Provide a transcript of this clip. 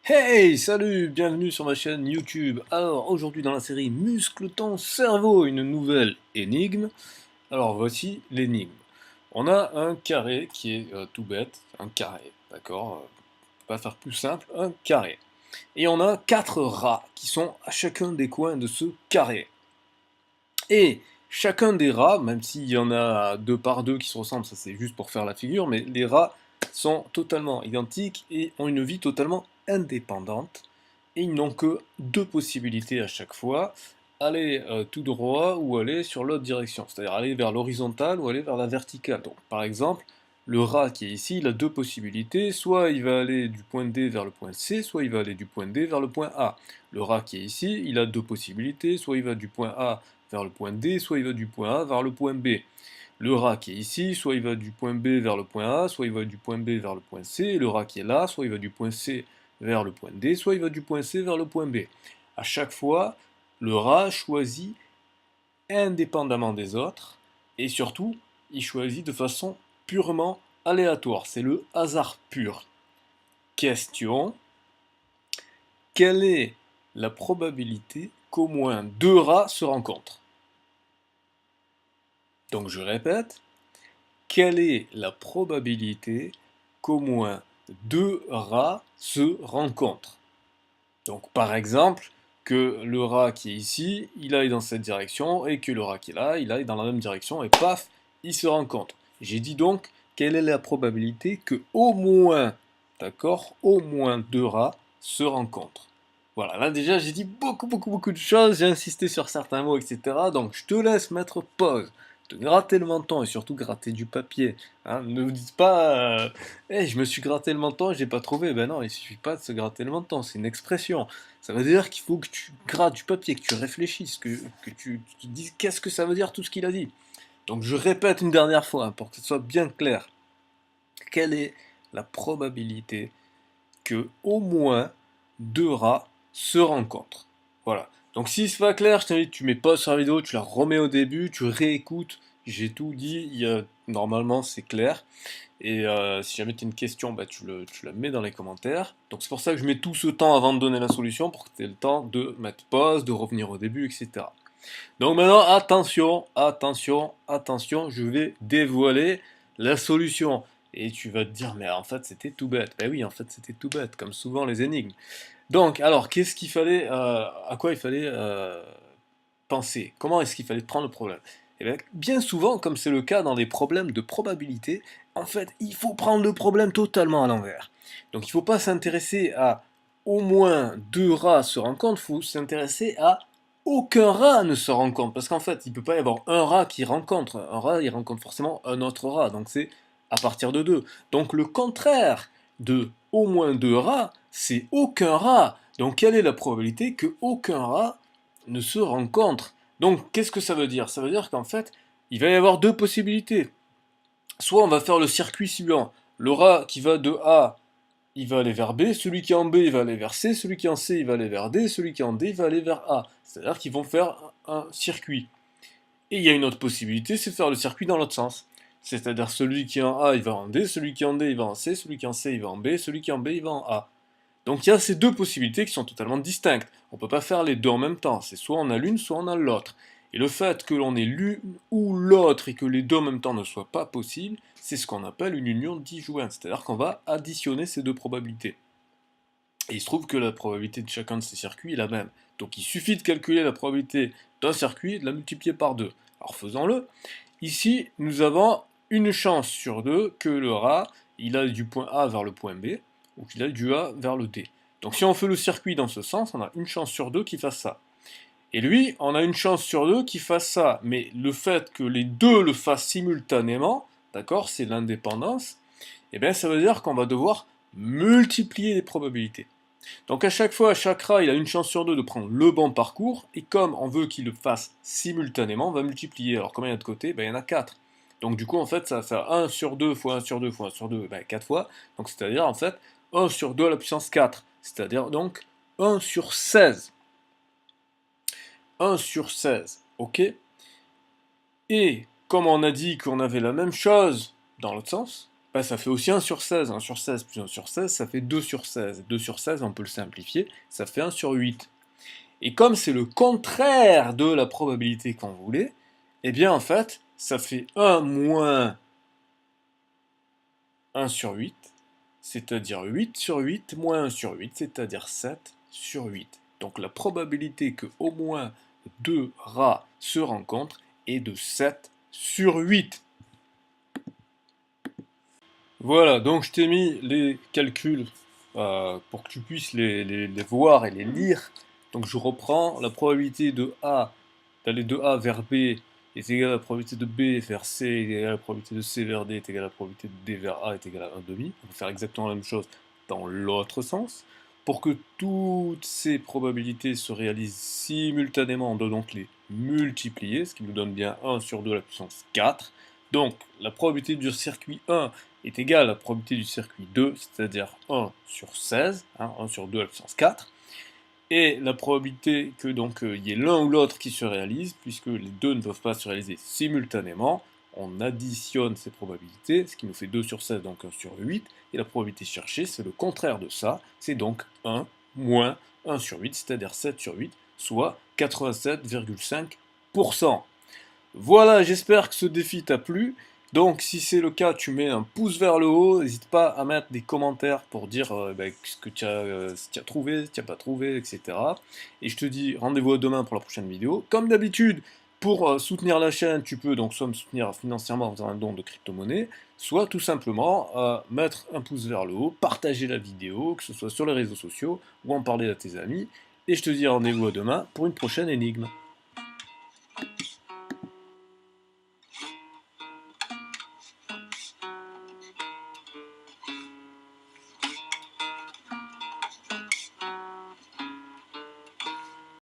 Hey, salut, bienvenue sur ma chaîne YouTube. Alors, aujourd'hui dans la série Muscle ton cerveau, une nouvelle énigme. Alors, voici l'énigme. On a un carré qui est tout bête, un carré, d'accord? Pas faire plus simple, un carré. Et on a quatre rats qui sont à chacun des coins de ce carré. Et chacun des rats, même s'il y en a deux par deux qui se ressemblent, ça c'est juste pour faire la figure, mais les rats sont totalement identiques et ont une vie totalement indépendante. Et ils n'ont que deux possibilités à chaque fois, aller tout droit ou aller sur l'autre direction, c'est-à-dire aller vers l'horizontale ou aller vers la verticale. Donc par exemple, le rat qui est ici, il a deux possibilités, soit il va aller du point D vers le point C, soit il va aller du point D vers le point A. Le rat qui est ici, il a deux possibilités, soit il va du point A vers le point D, soit il va du point A vers le point B. Le rat qui est ici, soit il va du point B vers le point A, soit il va du point B vers le point C. Et le rat qui est là, soit il va du point C vers le point D, soit il va du point C vers le point B. À chaque fois, le rat choisit indépendamment des autres, et surtout, il choisit de façon purement aléatoire. C'est le hasard pur. Question, quelle est la probabilité qu'au moins deux rats se rencontrent? Donc je répète, quelle est la probabilité qu'au moins deux rats se rencontrent? Donc par exemple, que le rat qui est ici, il aille dans cette direction, et que le rat qui est là, il aille dans la même direction, et paf, ils se rencontrent. J'ai dit donc, quelle est la probabilité que au moins, d'accord, au moins deux rats se rencontrent? Voilà, là déjà j'ai dit beaucoup de choses, j'ai insisté sur certains mots, etc. Donc je te laisse mettre pause, te gratter le menton et surtout gratter du papier. Hein. Ne vous dites pas, hey, je me suis gratté le menton et j'ai pas trouvé. Ben non, il suffit pas de se gratter le menton, c'est une expression. Ça veut dire qu'il faut que tu grattes du papier, que tu réfléchisses, que tu te dises qu'est-ce que ça veut dire tout ce qu'il a dit. Donc je répète une dernière fois hein, pour que ce soit bien clair. Quelle est la probabilité que au moins deux rats se rencontrent? Voilà. Donc si c'est pas clair, je t'invite, tu mets pause sur la vidéo, tu la remets au début, tu réécoutes. J'ai tout dit, normalement c'est clair. Et si jamais tu as une question, bah, tu la mets dans les commentaires. Donc c'est pour ça que je mets tout ce temps avant de donner la solution, pour que tu aies le temps de mettre pause, de revenir au début, etc. Donc maintenant, attention, je vais dévoiler la solution. Et tu vas te dire, mais en fait c'était tout bête. Ben oui, en fait c'était tout bête, comme souvent les énigmes. Donc, alors, qu'est-ce qu'il fallait, à quoi il fallait penser? Comment est-ce qu'il fallait prendre le problème? Eh bien, bien souvent, comme c'est le cas dans des problèmes de probabilité, en fait, il faut prendre le problème totalement à l'envers. Donc, il ne faut pas s'intéresser à au moins deux rats se rencontrent, il faut s'intéresser à aucun rat ne se rencontre. Parce qu'en fait, il ne peut pas y avoir un rat qui rencontre. Un rat, il rencontre forcément un autre rat. Donc, c'est à partir de deux. Donc, le contraire de au moins deux rats, c'est aucun rat. Donc, quelle est la probabilité que aucun rat ne se rencontrent? Donc, qu'est-ce que ça veut dire? Ça veut dire qu'en fait, il va y avoir deux possibilités. Soit on va faire le circuit suivant. Le rat qui va de A, il va aller vers B, celui qui est en B, il va aller vers C, celui qui est en C, il va aller vers D, celui qui est en D, il va aller vers A. C'est-à-dire qu'ils vont faire un circuit. Et il y a une autre possibilité, c'est de faire le circuit dans l'autre sens. C'est-à-dire celui qui est en A, il va en D, celui qui est en D, il va en C, celui qui est en C, il va en B, celui qui est en B, il va en A. Donc il y a ces deux possibilités qui sont totalement distinctes. On ne peut pas faire les deux en même temps. C'est soit on a l'une, soit on a l'autre. Et le fait que l'on ait l'une ou l'autre et que les deux en même temps ne soient pas possibles, c'est ce qu'on appelle une union disjointe. C'est-à-dire qu'on va additionner ces deux probabilités. Et il se trouve que la probabilité de chacun de ces circuits est la même. Donc il suffit de calculer la probabilité d'un circuit et de la multiplier par deux. Alors faisons-le. Ici, nous avons une chance sur deux que le rat, il aille du point A vers le point B, ou qu'il aille du A vers le D. Donc si on fait le circuit dans ce sens, on a une chance sur deux qu'il fasse ça. Et lui, on a une chance sur deux qu'il fasse ça. Mais le fait que les deux le fassent simultanément, d'accord, c'est l'indépendance, et bien ça veut dire qu'on va devoir multiplier les probabilités. Donc à chaque fois, chaque rat, il a une chance sur deux de prendre le bon parcours, et comme on veut qu'il le fasse simultanément, on va multiplier. Alors combien il y a de côté? Ben, il y en a 4. Donc du coup, en fait, ça va faire 1 sur 2 fois 1 sur 2 fois 1 sur 2, ben, 4 fois. Donc c'est-à-dire, en fait, 1 sur 2 à la puissance 4. C'est-à-dire donc 1 sur 16. 1 sur 16, ok? Et comme on a dit qu'on avait la même chose dans l'autre sens, bah, ça fait aussi 1 sur 16. 1 sur 16 plus 1 sur 16, ça fait 2 sur 16. 2 sur 16, on peut le simplifier, ça fait 1 sur 8. Et comme c'est le contraire de la probabilité qu'on voulait, eh bien en fait, ça fait 1 moins 1 sur 8, c'est-à-dire 8 sur 8 moins 1 sur 8, c'est-à-dire 7 sur 8. Donc la probabilité que au moins 2 rats se rencontrent est de 7 sur 8. Voilà, donc je t'ai mis les calculs pour que tu puisses les voir et les lire. Donc je reprends, la probabilité de A d'aller de A vers B est égale à la probabilité de B vers C est égale à la probabilité de C vers D est égale à la probabilité de D vers A est égale à 1,5. On va faire exactement la même chose dans l'autre sens. Pour que toutes ces probabilités se réalisent simultanément, on doit donc les multiplier, ce qui nous donne bien 1 sur 2 à la puissance 4. Donc la probabilité du circuit 1 est égale à la probabilité du circuit 2, c'est-à-dire 1 sur 16, 1 sur 2 à la puissance 4. Et la probabilité que donc il y ait l'un ou l'autre qui se réalise, puisque les deux ne peuvent pas se réaliser simultanément, on additionne ces probabilités, ce qui nous fait 2 sur 16, donc 1 sur 8, et la probabilité cherchée, c'est le contraire de ça, c'est donc 1 moins 1 sur 8, c'est-à-dire 7 sur 8, soit 87,5%. Voilà, j'espère que ce défi t'a plu. Donc, si c'est le cas, tu mets un pouce vers le haut. N'hésite pas à mettre des commentaires pour dire ce que tu as, si tu as trouvé, si tu n'as pas trouvé, etc. Et je te dis rendez-vous demain pour la prochaine vidéo. Comme d'habitude, pour soutenir la chaîne, tu peux donc soit me soutenir financièrement en faisant un don de crypto-monnaie, soit tout simplement mettre un pouce vers le haut, partager la vidéo, que ce soit sur les réseaux sociaux, ou en parler à tes amis. Et je te dis rendez-vous à demain pour une prochaine énigme.